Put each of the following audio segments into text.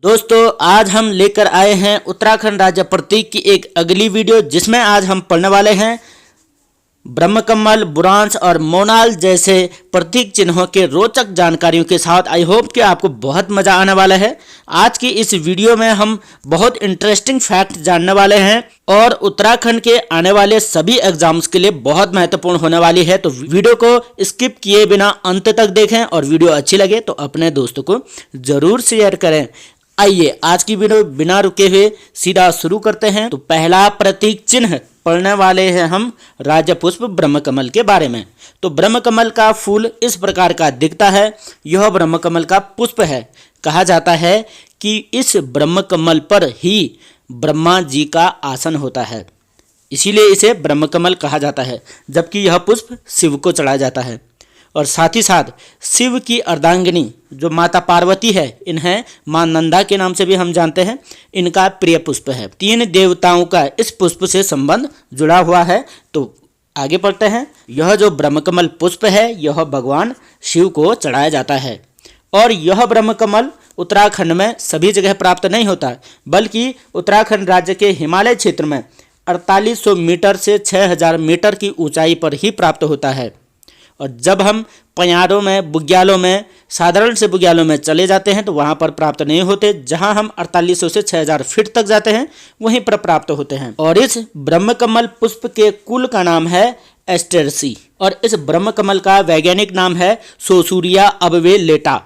दोस्तों आज हम लेकर आए हैं उत्तराखंड राज्य प्रतीक की एक अगली वीडियो, जिसमें आज हम पढ़ने वाले हैं ब्रह्मकमल, बुरांश और मोनाल जैसे प्रतीक चिन्हों के रोचक जानकारियों के साथ। आई होप कि आपको बहुत मज़ा आने वाला है। आज की इस वीडियो में हम बहुत इंटरेस्टिंग फैक्ट जानने वाले हैं और उत्तराखंड के आने वाले सभी एग्जाम्स के लिए बहुत महत्वपूर्ण होने वाली है। तो वीडियो को स्किप किए बिना अंत तक देखें और वीडियो अच्छी लगे तो अपने दोस्तों को ज़रूर शेयर करें। आइए आज की वीडियो बिना रुके हुए सीधा शुरू करते हैं। तो पहला प्रतीक चिन्ह पढ़ने वाले हैं हम राजपुष्प ब्रह्मकमल के बारे में। तो ब्रह्मकमल का फूल इस प्रकार का दिखता है। यह ब्रह्मकमल का पुष्प है। कहा जाता है कि इस ब्रह्मकमल पर ही ब्रह्मा जी का आसन होता है, इसीलिए इसे ब्रह्मकमल कहा जाता है। जबकि यह पुष्प शिव को चढ़ाया जाता है और साथ ही साथ शिव की अर्धांगिनी जो माता पार्वती है, इन्हें मां नंदा के नाम से भी हम जानते हैं, इनका प्रिय पुष्प है। 3 देवताओं का इस पुष्प से संबंध जुड़ा हुआ है। तो आगे पढ़ते हैं। यह जो ब्रह्मकमल पुष्प है यह भगवान शिव को चढ़ाया जाता है और यह ब्रह्मकमल उत्तराखंड में सभी जगह प्राप्त नहीं होता, बल्कि उत्तराखंड राज्य के हिमालय क्षेत्र में 4800 मीटर से 6000 मीटर की ऊंचाई पर ही प्राप्त होता है। और जब हम पयारों में, बुग्यालों में, साधारण से बुग्यालों में चले जाते हैं तो वहाँ पर प्राप्त नहीं होते। जहाँ हम 4800 से 6000 फीट तक जाते हैं वहीं पर प्राप्त होते हैं। और इस ब्रह्मकमल पुष्प के कुल का नाम है एस्टेरसी और इस ब्रह्मकमल का वैज्ञानिक नाम है सोसूरिया अबवेलेटा,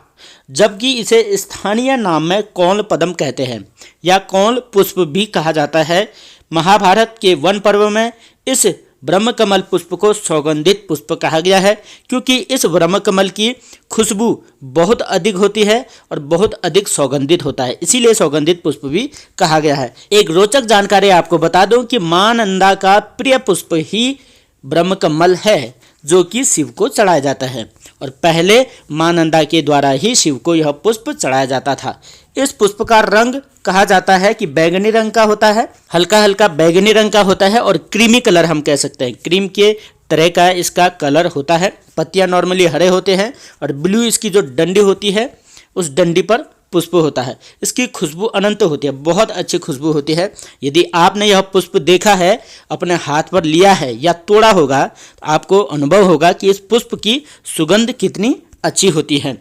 जबकि इसे स्थानीय नाम में कौल पद्म कहते हैं या कौल पुष्प भी कहा जाता है। महाभारत के वन पर्व में इस ब्रह्मकमल पुष्प को सौगंधित पुष्प कहा गया है, क्योंकि इस ब्रह्मकमल की खुशबू बहुत अधिक होती है और बहुत अधिक सौगंधित होता है, इसीलिए सौगंधित पुष्प भी कहा गया है। एक रोचक जानकारी आपको बता दूं कि मां नंदा का प्रिय पुष्प ही ब्रह्मकमल है, जो कि शिव को चढ़ाया जाता है और पहले मां नंदा के द्वारा ही शिव को यह पुष्प चढ़ाया जाता था। इस पुष्प का रंग कहा जाता है कि बैंगनी रंग का होता है, हल्का हल्का बैंगनी रंग का होता है और क्रीमी कलर हम कह सकते हैं, क्रीम के तरह का इसका कलर होता है। पत्तियां नॉर्मली हरे होते हैं और ब्लू इसकी जो डंडी होती है उस डंडी पर पुष्प होता है। इसकी खुशबू अनंत होती है, बहुत अच्छी खुशबू होती है। यदि आपने यह पुष्प देखा है, अपने हाथ पर लिया है या तोड़ा होगा, तो आपको अनुभव होगा कि इस पुष्प की सुगंध कितनी अच्छी होती है।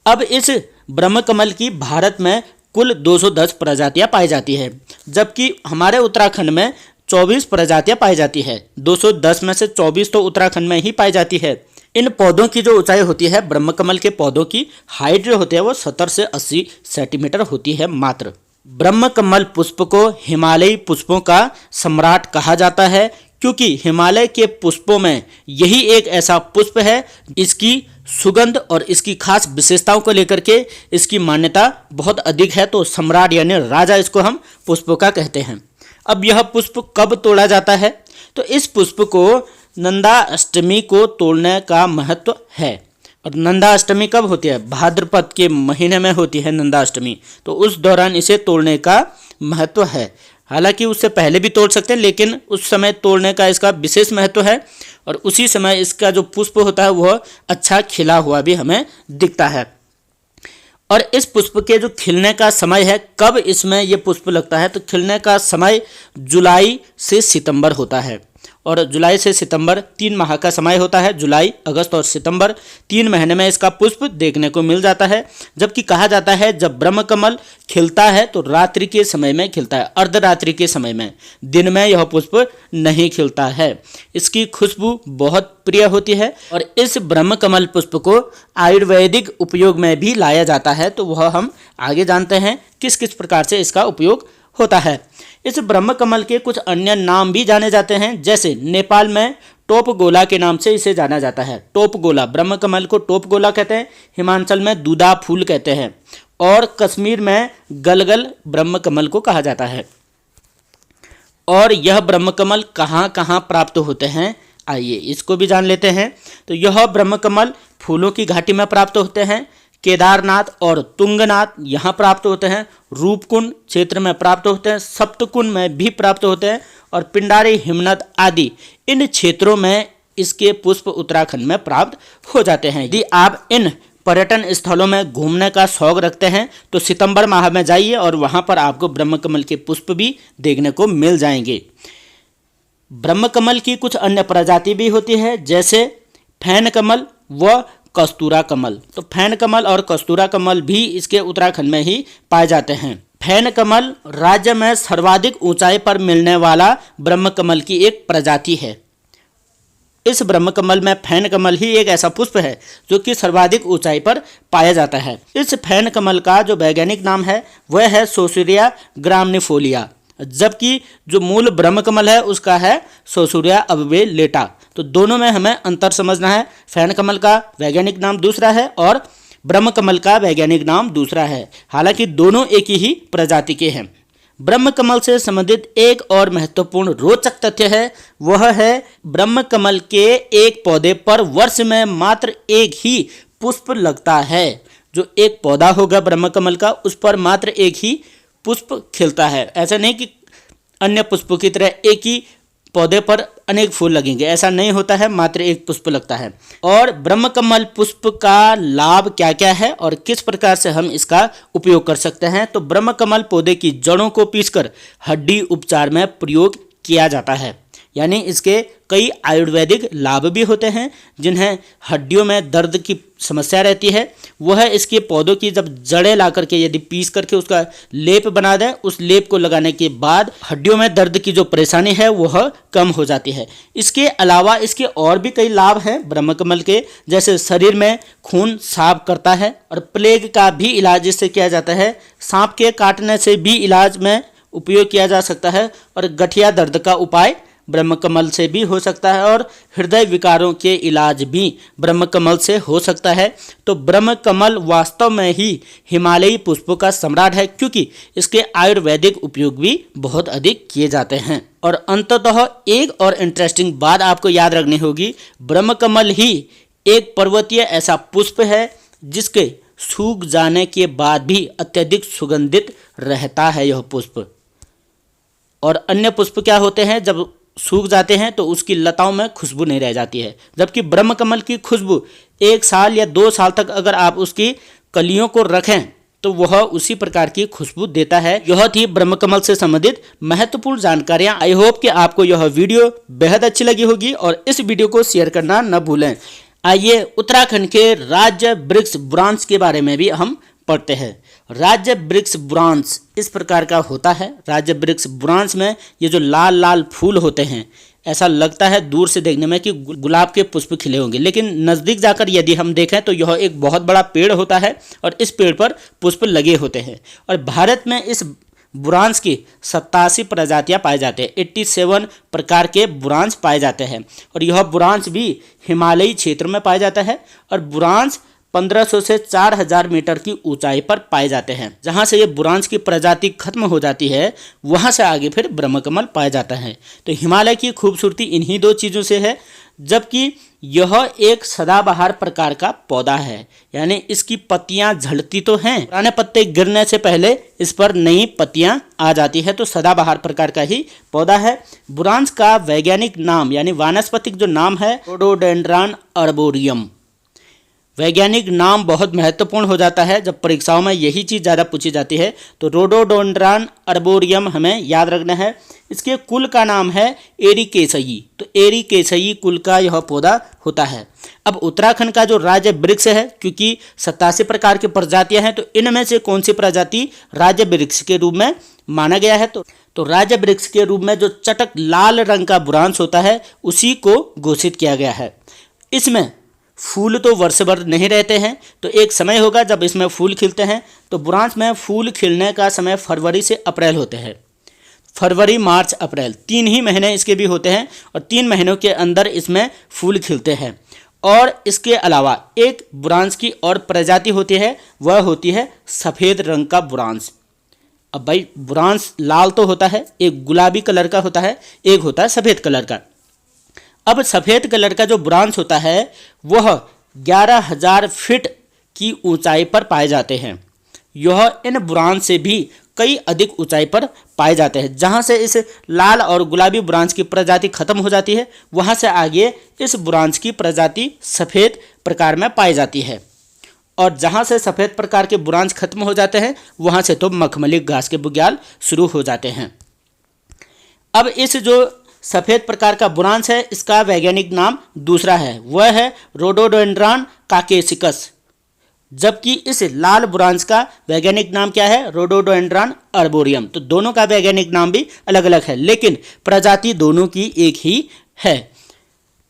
अब इस ब्रह्मकमल की भारत में कुल 210 प्रजातियां पाई जाती है, जबकि हमारे उत्तराखंड में 24 प्रजातियां पाई जाती है। 210 में से 24 तो उत्तराखंड में ही पाई जाती है। इन पौधों की जो ऊंचाई होती है, ब्रह्मकमल के पौधों की हाइट जो होती है वो 70 से 80 सेंटीमीटर होती है मात्र। ब्रह्मकमल पुष्प को हिमालयी पुष्पों का सम्राट कहा जाता है, क्योंकि हिमालय के पुष्पों में यही एक ऐसा पुष्प है, इसकी सुगंध और इसकी खास विशेषताओं को लेकर के इसकी मान्यता बहुत अधिक है। तो सम्राट यानी राजा इसको हम पुष्पों का कहते हैं। अब यह पुष्प कब तोड़ा जाता है? तो इस पुष्प को नंदा अष्टमी को तोड़ने का महत्व है। और नंदा अष्टमी कब होती है? भाद्रपद के महीने में होती है नंदा अष्टमी, तो उस दौरान इसे तोड़ने का महत्व है। हालांकि उससे पहले भी तोड़ सकते हैं, लेकिन उस समय तोड़ने का इसका विशेष महत्व है और उसी समय इसका जो पुष्प होता है वह अच्छा खिला हुआ भी हमें दिखता है। और इस पुष्प के जो खिलने का समय है, कब इसमें ये पुष्प लगता है? तो खिलने का समय जुलाई से सितंबर होता है और जुलाई से सितंबर 3 माह का समय होता है। जुलाई, अगस्त और सितंबर 3 महीने में इसका पुष्प देखने को मिल जाता है। जबकि कहा जाता है जब ब्रह्मकमल खिलता है तो रात्रि के समय में खिलता है, अर्धरात्रि के समय में, दिन में यह पुष्प नहीं खिलता है। इसकी खुशबू बहुत प्रिय होती है और इस ब्रह्मकमल पुष्प को आयुर्वेदिक उपयोग में भी लाया जाता है। तो वह हम आगे जानते हैं किस किस प्रकार से इसका उपयोग होता है। इस ब्रह्मकमल के कुछ अन्य नाम भी जाने जाते हैं, जैसे नेपाल में टोप गोला के नाम से इसे जाना जाता है। टोप गोला, ब्रह्मकमल को टोप गोला कहते हैं। हिमाचल में दूधा फूल कहते हैं और कश्मीर में गलगल ब्रह्मकमल को कहा जाता है। और यह ब्रह्मकमल कहाँ कहाँ प्राप्त होते हैं, आइए इसको भी जान लेते हैं। तो यह ब्रह्मकमल फूलों की घाटी में प्राप्त होते हैं। केदारनाथ और तुंगनाथ यहाँ प्राप्त होते हैं। रूपकुंड क्षेत्र में प्राप्त होते हैं। सप्तकुंड में भी प्राप्त होते हैं और पिंडारी, हिमनद आदि इन क्षेत्रों में इसके पुष्प उत्तराखंड में प्राप्त हो जाते हैं। यदि आप इन पर्यटन स्थलों में घूमने का शौक रखते हैं तो सितंबर माह में जाइए और वहाँ पर आपको ब्रह्मकमल के पुष्प भी देखने को मिल जाएंगे। ब्रह्मकमल की कुछ अन्य प्रजाति भी होती है, जैसे फैन कमल व कस्तूरा कमल। तो फैन कमल और कस्तूरा कमल भी इसके उत्तराखंड में ही पाए जाते हैं। फैन कमल राज्य में सर्वाधिक ऊंचाई पर मिलने वाला ब्रह्मकमल की एक प्रजाति है। इस ब्रह्मकमल में फैन कमल ही एक ऐसा पुष्प है जो कि सर्वाधिक ऊंचाई पर पाया जाता है। इस फैन कमल का जो वैज्ञानिक नाम है वह है सोसूरिया ग्रामनिफोलिया, जबकि जो मूल ब्रह्मकमल है उसका है सोसूरिया अबवेलेटा। तो दोनों में हमें अंतर समझना है। फैन कमल का वैज्ञानिक नाम दूसरा है और ब्रह्मकमल का वैज्ञानिक नाम दूसरा है, हालांकि दोनों एक ही प्रजाति के हैं। ब्रह्मकमल से संबंधित एक और महत्वपूर्ण रोचक तथ्य है, वह है ब्रह्मकमल के एक पौधे पर वर्ष में मात्र एक ही पुष्प लगता है। जो एक पौधा होगा ब्रह्मकमल का, उस पर मात्र एक ही पुष्प खिलता है। ऐसा नहीं कि अन्य पुष्पों की तरह एक ही पौधे पर अनेक फूल लगेंगे, ऐसा नहीं होता है, मात्र एक पुष्प लगता है। और ब्रह्मकमल पुष्प का लाभ क्या क्या है और किस प्रकार से हम इसका उपयोग कर सकते हैं। तो ब्रह्मकमल पौधे की जड़ों को पीसकर हड्डी उपचार में प्रयोग किया जाता है, यानी इसके कई आयुर्वेदिक लाभ भी होते हैं। जिन्हें हड्डियों में दर्द की समस्या रहती है, वह इसके पौधों की जब जड़ें ला करके यदि पीस करके उसका लेप बना दें, उस लेप को लगाने के बाद हड्डियों में दर्द की जो परेशानी है वह कम हो जाती है। इसके अलावा इसके और भी कई लाभ हैं ब्रह्मकमल के, जैसे शरीर में खून साफ करता है और प्लेग का भी इलाज इससे किया जाता है। सांप के काटने से भी इलाज में उपयोग किया जा सकता है और गठिया दर्द का उपाय ब्रह्मकमल से भी हो सकता है और हृदय विकारों के इलाज भी ब्रह्मकमल से हो सकता है। तो ब्रह्मकमल वास्तव में ही हिमालयी पुष्पों का सम्राट है, क्योंकि इसके आयुर्वेदिक उपयोग भी बहुत अधिक किए जाते हैं। और अंततः एक और इंटरेस्टिंग बात आपको याद रखनी होगी, ब्रह्मकमल ही एक पर्वतीय ऐसा पुष्प है जिसके सूख जाने के बाद भी अत्यधिक सुगंधित रहता है यह पुष्प। और अन्य पुष्प क्या होते हैं, जब सूख जाते हैं तो उसकी लताओं में खुशबू नहीं रह जाती है, जबकि ब्रह्मकमल की खुशबू 1 साल या 2 साल तक अगर आप उसकी कलियों को रखें तो वह उसी प्रकार की खुशबू देता है। यह थी ब्रह्मकमल से संबंधित महत्वपूर्ण जानकारियां। आई होप कि आपको यह वीडियो बेहद अच्छी लगी होगी और इस वीडियो को शेयर करना न भूलें। आइए उत्तराखंड के राज्य वृक्ष बुरांश के बारे में भी हम पढ़ते हैं। राज्य वृक्ष बुरांश इस प्रकार का होता है। राज्य वृक्ष बुरांश में ये जो लाल लाल फूल होते हैं, ऐसा लगता है दूर से देखने में कि गुलाब के पुष्प खिले होंगे, लेकिन नज़दीक जाकर यदि हम देखें तो यह एक बहुत बड़ा पेड़ होता है और इस पेड़ पर पुष्प लगे होते हैं। और भारत में इस बुरांश की 87 प्रजातियां पाई जाते हैं। 87 प्रकार के बुरांश पाए जाते हैं और यह बुरांश भी हिमालयी क्षेत्र में पाया जाता है। और बुरांश 1500 से 4000 मीटर की ऊंचाई पर पाए जाते हैं। जहां से ये बुरांश की प्रजाति खत्म हो जाती है, वहां से आगे फिर ब्रह्मकमल पाया जाता है। तो हिमालय की खूबसूरती इन्हीं 2 चीज़ों से है, जबकि यह एक सदाबहार प्रकार का पौधा है, यानी इसकी पत्तियां झड़ती तो हैं, पुराने पत्ते गिरने से पहले इस पर नई पत्तियां आ जाती है। तो सदाबहार प्रकार का ही पौधा है। बुरांश का वैज्ञानिक नाम यानी वानस्पतिक जो नाम है रोडोडेंड्रॉन अर्बोरियम। वैज्ञानिक नाम बहुत महत्वपूर्ण हो जाता है, जब परीक्षाओं में यही चीज़ ज़्यादा पूछी जाती है। तो रोडोडेंड्रॉन अर्बोरियम हमें याद रखना है। इसके कुल का नाम है एरिकेसई। तो एरिकेसई कुल का यह पौधा होता है। अब उत्तराखंड का जो राज्य वृक्ष है, क्योंकि 87 प्रकार की प्रजातियां हैं, तो इनमें से कौन सी प्रजाति राज्य वृक्ष के रूप में माना गया है, तो राज्य वृक्ष के रूप में जो चटक लाल रंग का बुरांश होता है उसी को घोषित किया गया है। इसमें फूल तो वर्ष भर नहीं रहते हैं, तो एक समय होगा जब इसमें फूल खिलते हैं। तो बुरांश में फूल खिलने का समय फरवरी से अप्रैल होते हैं। फरवरी, मार्च, अप्रैल 3 ही महीने इसके भी होते हैं और 3 महीनों के अंदर इसमें फूल खिलते हैं। और इसके अलावा एक बुरांश की और प्रजाति होती है, वह होती है सफ़ेद रंग का बुरांश। अब भाई बुरांश लाल तो होता है, एक गुलाबी कलर का होता है, एक होता है सफ़ेद कलर का। अब सफ़ेद कलर का जो बुरांश होता है वह 11,000 फीट की ऊंचाई पर पाए जाते हैं। यह इन बुरांश से भी कई अधिक ऊंचाई पर पाए जाते हैं। जहां से इस लाल और गुलाबी बुरांश की प्रजाति खत्म हो जाती है, वहां से आगे इस बुरांश की प्रजाति सफ़ेद प्रकार में पाई जाती है। और जहाँ से सफ़ेद प्रकार के बुरांश खत्म हो जाते हैं वहाँ से तो मखमली घास के बुग्याल शुरू हो जाते हैं। अब इस जो सफ़ेद प्रकार का बुरांश है इसका वैज्ञानिक नाम दूसरा है, वह है रोडोडेंड्रॉन काकेसिकस, जबकि इस लाल बुरांश का वैज्ञानिक नाम क्या है, रोडोडेंड्रॉन अर्बोरियम। तो दोनों का वैज्ञानिक नाम भी अलग अलग है लेकिन प्रजाति दोनों की एक ही है।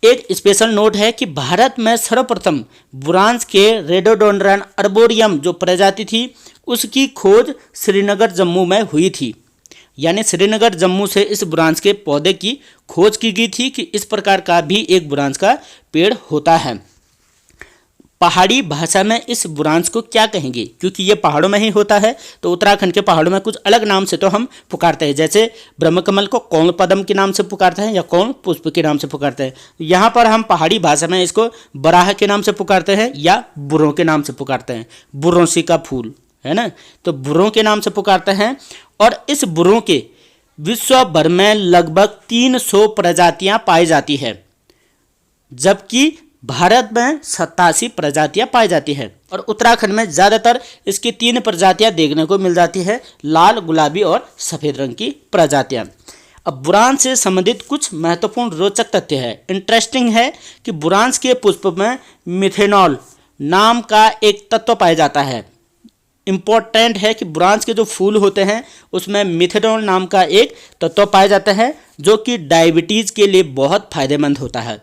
एक स्पेशल नोट है कि भारत में सर्वप्रथम बुरांश के रोडोडेंड्रॉन अर्बोरियम जो प्रजाति थी उसकी खोज श्रीनगर जम्मू में हुई थी। यानी श्रीनगर जम्मू से इस बुरांश के पौधे की खोज की गई थी कि इस प्रकार का भी एक बुरांश का पेड़ होता है। पहाड़ी भाषा में इस बुरांश को क्या कहेंगे, क्योंकि ये पहाड़ों में ही होता है तो उत्तराखंड के पहाड़ों में कुछ अलग नाम से तो हम पुकारते हैं, जैसे ब्रह्मकमल को कौन पदम के नाम से पुकारते हैं या कौन पुष्प के नाम से पुकारते हैं। यहाँ पर हम पहाड़ी भाषा में इसको बराह के नाम से पुकारते हैं या बुर्रों के नाम से पुकारते हैं। बुर्रोंसी का फूल है ना, तो बुर्रों के नाम से पुकारते हैं। और इस बुर्रों के विश्व भर में लगभग 300 प्रजातियां पाई जाती है, जबकि भारत में 87 प्रजातियां पाई जाती है। और उत्तराखंड में ज़्यादातर इसकी 3 प्रजातियां देखने को मिल जाती है, लाल, गुलाबी और सफ़ेद रंग की प्रजातियां। अब बुरांश से संबंधित कुछ महत्वपूर्ण रोचक तथ्य है। इंटरेस्टिंग है कि बुरांश के पुष्प में मिथेनॉल नाम का एक तत्व पाया जाता है। इम्पोर्टेंट है कि बुरांश के जो फूल होते हैं उसमें मिथेनॉल नाम का एक तत्व पाया जाता है जो कि डायबिटीज़ के लिए बहुत फायदेमंद होता है।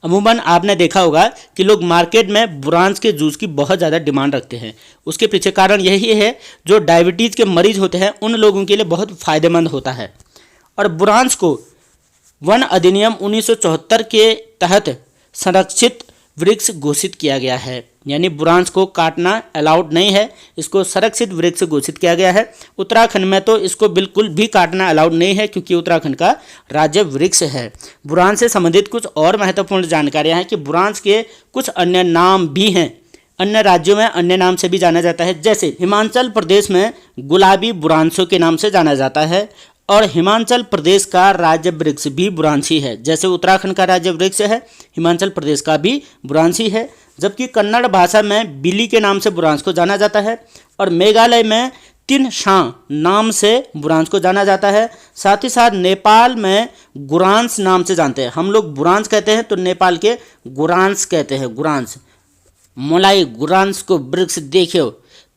अमूमन आपने देखा होगा कि लोग मार्केट में बुरांश के जूस की बहुत ज़्यादा डिमांड रखते हैं। उसके पीछे कारण यही है, जो डायबिटीज़ के मरीज होते हैं उन लोगों के लिए बहुत फ़ायदेमंद होता है। और बुरांश को वन अधिनियम 1974 के तहत संरक्षित वृक्ष घोषित किया गया है। यानी बुरांश को काटना अलाउड नहीं है, इसको संरक्षित वृक्ष घोषित किया गया है। उत्तराखंड में तो इसको बिल्कुल भी काटना अलाउड नहीं है क्योंकि उत्तराखंड का राज्य वृक्ष है। बुरांश से संबंधित कुछ और महत्वपूर्ण जानकारियां हैं कि बुरांश के कुछ अन्य नाम भी हैं, अन्य राज्यों में अन्य नाम से भी जाना जाता है। जैसे हिमाचल प्रदेश में गुलाबी बुरांशों के नाम से जाना जाता है और हिमाचल प्रदेश का राज्य वृक्ष भी बुरांशी है। जैसे उत्तराखंड का राज्य वृक्ष है, हिमाचल प्रदेश का भी बुरांशी है। जबकि कन्नड़ भाषा में बिली के नाम से बुरांश को जाना जाता है और मेघालय में तिन शां नाम से बुरांश को जाना जाता है। साथ ही साथ नेपाल में गुरांश नाम से जानते हैं। हम लोग बुरांश कहते हैं तो नेपाल के गुरांश कहते हैं। गुरांश मोलाई गुरांश को वृक्ष देखो,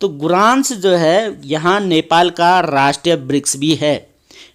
तो गुरांश जो है यहाँ नेपाल का राष्ट्रीय वृक्ष भी है।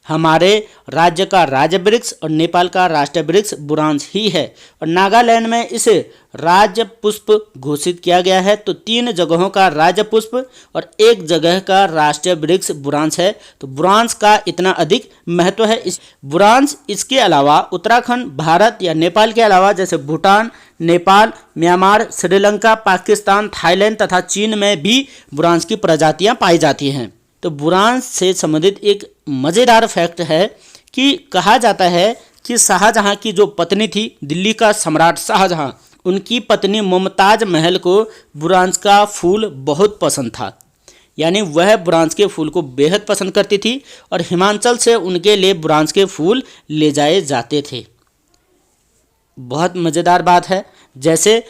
हमारे राज्य का राज्य वृक्ष और नेपाल का राष्ट्रीय वृक्ष बुरांश ही है। और नागालैंड में इसे राज्य पुष्प घोषित किया गया है। तो 3 जगहों का राज्य पुष्प और 1 जगह का राष्ट्रीय वृक्ष बुरांश है। तो बुरांश का इतना अधिक महत्व है। इस बुरांश इसके अलावा उत्तराखंड, भारत या नेपाल के अलावा जैसे भूटान, नेपाल, म्यांमार, श्रीलंका, पाकिस्तान, थाईलैंड तथा चीन में भी बुरांश की प्रजातियां पाई जाती हैं। तो बुरांश से संबंधित एक मज़ेदार फैक्ट है कि कहा जाता है कि शाहजहां की जो पत्नी थी, दिल्ली का सम्राट शाहजहां, उनकी पत्नी मुमताज महल को बुरांश का फूल बहुत पसंद था। यानी वह बुरांश के फूल को बेहद पसंद करती थी और हिमाचल से उनके लिए बुरांश के फूल ले जाए जाते थे। बहुत मज़ेदार बात है। जैसे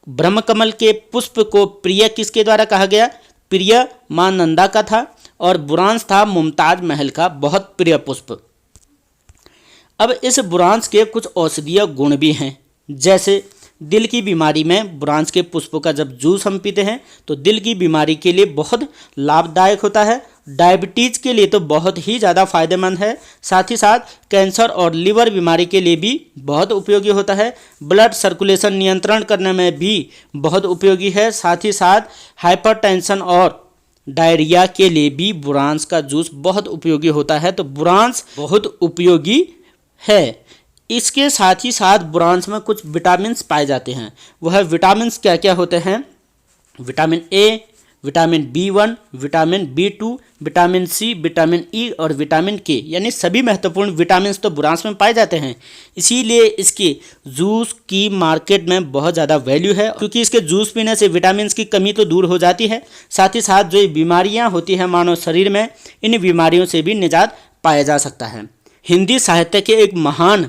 ब्रह्मकमल के पुष्प को प्रिय किसके द्वारा कहा गया? प्रिय मां नंदा का था और बुरांश था मुमताज महल का बहुत प्रिय पुष्प। अब इस बुरांश के कुछ औषधीय गुण भी हैं। जैसे दिल की बीमारी में बुरांश के पुष्पों का जब जूस हम पीते हैं तो दिल की बीमारी के लिए बहुत लाभदायक होता है। डायबिटीज़ के लिए तो बहुत ही ज़्यादा फायदेमंद है। साथ ही साथ कैंसर और लीवर बीमारी के लिए भी बहुत उपयोगी होता है। ब्लड सर्कुलेशन नियंत्रण करने में भी बहुत उपयोगी है। साथ ही साथ हाइपरटेंशन और डायरिया के लिए भी बुरांश का जूस बहुत उपयोगी होता है। तो बुरांश बहुत उपयोगी है। इसके साथ ही साथ बुरांश में कुछ विटामिन्स पाए जाते हैं। वह विटामिन्स क्या क्या होते हैं? Vitamin A, vitamin B1, vitamin B2, vitamin C, vitamin E और विटामिन K, यानी सभी महत्वपूर्ण विटामिन्स तो बुरांश में पाए जाते हैं। इसीलिए इसके जूस की मार्केट में बहुत ज़्यादा वैल्यू है, क्योंकि इसके जूस पीने से विटामिन्स की कमी तो दूर हो जाती है। साथ ही साथ जो बीमारियां होती हैं मानव शरीर में, इन बीमारियों से भी निजात पाया जा सकता है। हिंदी साहित्य के एक महान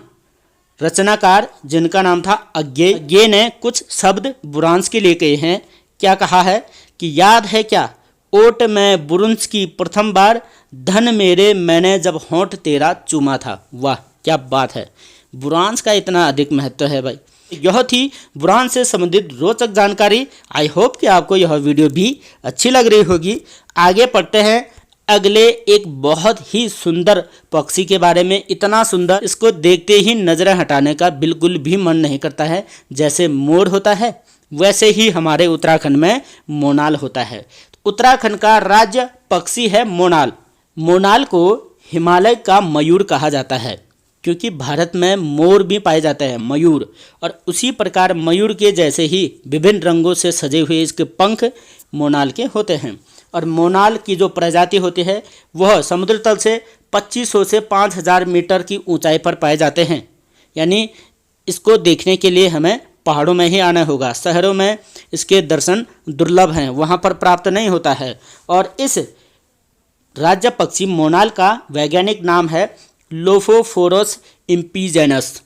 रचनाकार जिनका नाम था अज्ञे ने कुछ शब्द बुरांश के लिए कहे हैं। क्या कहा है कि याद है क्या ओट में बुरुंस की प्रथम बार, धन मेरे मैंने जब होंठ तेरा चूमा था। वाह क्या बात है, बुरांस का इतना अधिक महत्व है भाई। यह थी बुरांस से संबंधित रोचक जानकारी। आई होप कि आपको यह वीडियो भी अच्छी लग रही होगी। आगे पढ़ते हैं अगले एक बहुत ही सुंदर पक्षी के बारे में। इतना सुंदर, इसको देखते ही नजरें हटाने का बिल्कुल भी मन नहीं करता है। जैसे मोर होता है वैसे ही हमारे उत्तराखंड में मोनाल होता है। उत्तराखंड का राज्य पक्षी है मोनाल। मोनाल को हिमालय का मयूर कहा जाता है क्योंकि भारत में मोर भी पाए जाते हैं, मयूर। और उसी प्रकार मयूर के जैसे ही विभिन्न रंगों से सजे हुए इसके पंख मोनाल के होते हैं। और मोनाल की जो प्रजाति होती है वह समुद्र तल से 2500 से 5000 मीटर की ऊंचाई पर पाए जाते हैं। यानी इसको देखने के लिए हमें पहाड़ों में ही आना होगा। शहरों में इसके दर्शन दुर्लभ हैं, वहाँ पर प्राप्त नहीं होता है। और इस राज्य पक्षी मोनाल का वैज्ञानिक नाम है लोफोफोरस इम्पीजेनस।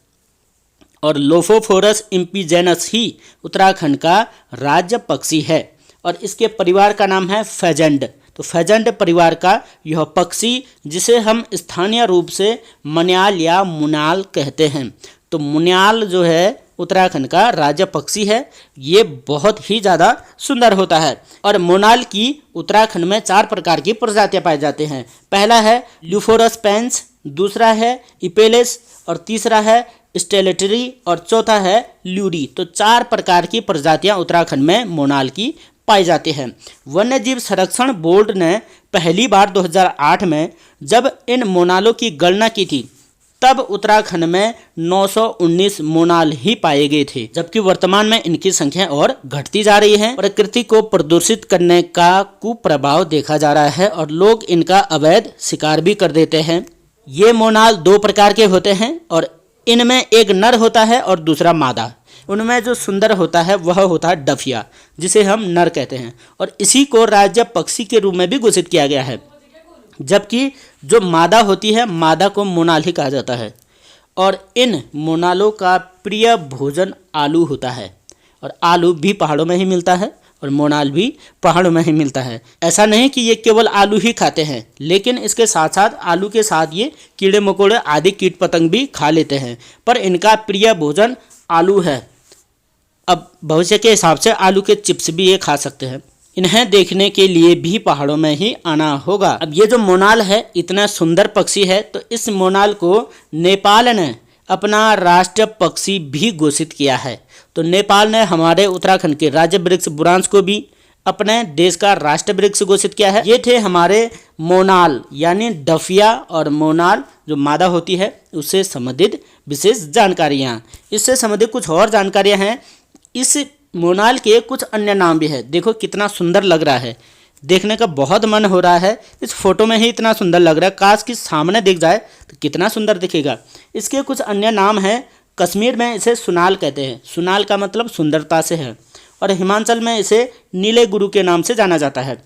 और लोफोफोरस इम्पीजेनस ही उत्तराखंड का राज्य पक्षी है। और इसके परिवार का नाम है फेजेंट। तो फेजेंट परिवार का यह पक्षी, जिसे हम स्थानीय रूप से मन्याल या मुनाल कहते हैं। तो मुन्याल जो है उत्तराखंड का राज्य पक्षी है। ये बहुत ही ज़्यादा सुंदर होता है। और मोनाल की उत्तराखंड में 4 प्रकार की प्रजातियां पाए जाते हैं। पहला है ल्यूफोरस पेंस, दूसरा है इपेलेस, और तीसरा है स्टेलेटरी, और चौथा है ल्यूडी। तो 4 प्रकार की प्रजातियां उत्तराखंड में मोनाल की पाई जाती हैं। वन्यजीव संरक्षण बोर्ड ने पहली बार 2008 में जब इन मोनालों की गणना की थी तब उत्तराखंड में 919 मोनाल ही पाए गए थे, जबकि वर्तमान में इनकी संख्या और घटती जा रही है। प्रकृति को प्रदूषित करने का कुप्रभाव देखा जा रहा है और लोग इनका अवैध शिकार भी कर देते हैं। ये मोनाल 2 प्रकार के होते हैं और इनमें एक नर होता है और दूसरा मादा। उनमें जो सुंदर होता है वह होता है डफिया, जिसे हम नर कहते हैं, और इसी को राज्य पक्षी के रूप में भी घोषित किया गया है। जबकि जो मादा होती है, मादा को मोनाल ही कहा जाता है। और इन मोनालों का प्रिय भोजन आलू होता है, और आलू भी पहाड़ों में ही मिलता है और मोनाल भी पहाड़ों में ही मिलता है। ऐसा नहीं कि ये केवल आलू ही खाते हैं, लेकिन इसके साथ साथ आलू के साथ ये कीड़े मकोड़े आदि कीट पतंग भी खा लेते हैं, पर इनका प्रिय भोजन आलू है। अब भविष्य के हिसाब से आलू के चिप्स भी ये खा सकते हैं। इन्हें देखने के लिए भी पहाड़ों में ही आना होगा। अब ये जो मोनाल है इतना सुंदर पक्षी है, तो इस मोनाल को नेपाल ने अपना राष्ट्रीय पक्षी भी घोषित किया है। तो नेपाल ने हमारे उत्तराखंड के राज्य वृक्ष बुरांस को भी अपने देश का राष्ट्रीय वृक्ष घोषित किया है। ये थे हमारे मोनाल यानी डफिया और मोनाल जो मादा होती है उससे संबंधित विशेष जानकारियाँ। इससे संबंधित कुछ और जानकारियाँ हैं। इस मोनाल के कुछ अन्य नाम भी है। देखो कितना सुंदर लग रहा है, देखने का बहुत मन हो रहा है। इस फोटो में ही इतना सुंदर लग रहा है, काश कि सामने दिख जाए तो कितना सुंदर दिखेगा। इसके कुछ अन्य नाम हैं। कश्मीर में इसे सुनाल कहते हैं, सुनाल का मतलब सुंदरता से है। और हिमाचल में इसे नीले गुरु के नाम से जाना जाता है,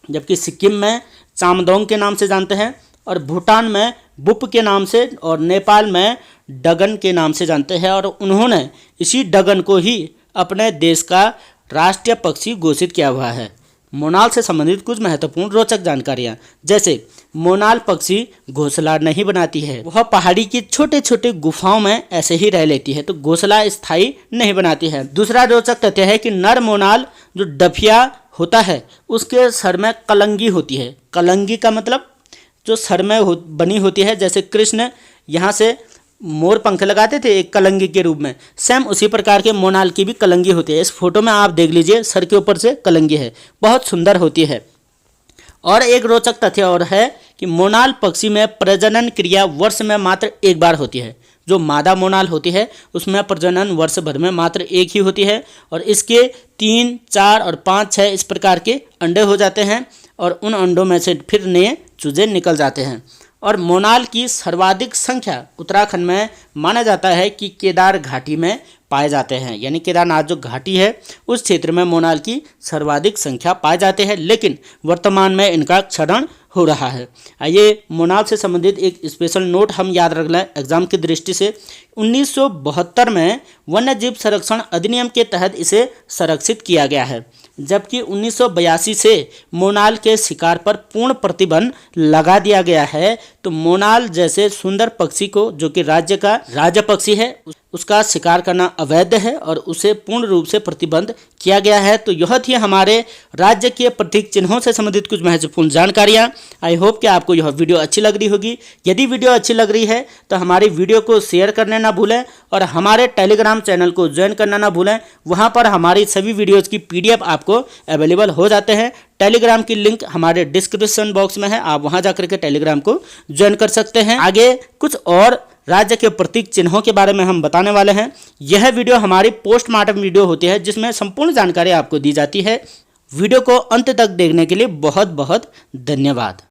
जबकि सिक्किम में चामदोंग के नाम से जानते हैं, और भूटान में बुप के नाम से, और नेपाल में डगन के नाम से जानते हैं। और उन्होंने इसी डगन को ही अपने देश का राष्ट्रीय पक्षी घोषित किया हुआ है। मोनाल से संबंधित कुछ महत्वपूर्ण रोचक जानकारियाँ, जैसे मोनाल पक्षी घोंसला नहीं बनाती है, वह पहाड़ी की छोटे छोटे गुफाओं में ऐसे ही रह लेती है, तो घोंसला स्थायी नहीं बनाती है। दूसरा रोचक तथ्य है कि नर मोनाल जो डफिया होता है उसके सर में कलंगी होती है। कलंगी का मतलब जो सर में बनी होती है, जैसे कृष्ण यहाँ से मोर पंख लगाते थे एक कलंगी के रूप में, सेम उसी प्रकार के मोनाल की भी कलंगी होती है। इस फोटो में आप देख लीजिए, सर के ऊपर से कलंगी है, बहुत सुंदर होती है। और एक रोचक तथ्य और है कि मोनाल पक्षी में प्रजनन क्रिया वर्ष में मात्र एक बार होती है। जो मादा मोनाल होती है उसमें प्रजनन वर्ष भर में मात्र एक ही होती है, और इसके 3, 4 और 5, 6 इस प्रकार के अंडे हो जाते हैं, और उन अंडों में से फिर नए चूजे निकल जाते हैं। और मोनाल की सर्वाधिक संख्या उत्तराखंड में माना जाता है कि केदार घाटी में पाए जाते हैं, यानी केदारनाथ जो घाटी है उस क्षेत्र में मोनाल की सर्वाधिक संख्या पाए जाते हैं, लेकिन वर्तमान में इनका क्षरण हो रहा है। आइए मोनाल से संबंधित एक स्पेशल नोट हम याद रख लें एग्जाम की दृष्टि से। 1972 में वन्य जीव संरक्षण अधिनियम के तहत इसे संरक्षित किया गया है। जबकि 1982 से मोनाल के शिकार पर पूर्ण प्रतिबंध लगा दिया गया है। तो मोनाल जैसे सुंदर पक्षी को, जो कि राज्य का राजा पक्षी है, उसका शिकार करना अवैध है और उसे पूर्ण रूप से प्रतिबंध किया गया है। तो यह थी हमारे राज्य के प्रतीक चिन्हों से संबंधित कुछ महत्वपूर्ण जानकारियां। आई होप कि आपको यह वीडियो अच्छी लग रही होगी। यदि वीडियो अच्छी लग रही है तो हमारी वीडियो को शेयर करने ना भूलें और हमारे टेलीग्राम चैनल को ज्वाइन करना ना भूलें। वहां पर हमारी सभी वीडियोज़ की PDF आपको अवेलेबल हो जाते हैं। टेलीग्राम की लिंक हमारे डिस्क्रिप्शन बॉक्स में है, आप वहां जाकर के टेलीग्राम को ज्वाइन कर सकते हैं। आगे कुछ और राज्य के प्रतीक चिन्हों के बारे में हम बताने वाले हैं। यह वीडियो हमारी पोस्टमार्टम वीडियो होती है, जिसमें संपूर्ण जानकारी आपको दी जाती है। वीडियो को अंत तक देखने के लिए बहुत बहुत धन्यवाद।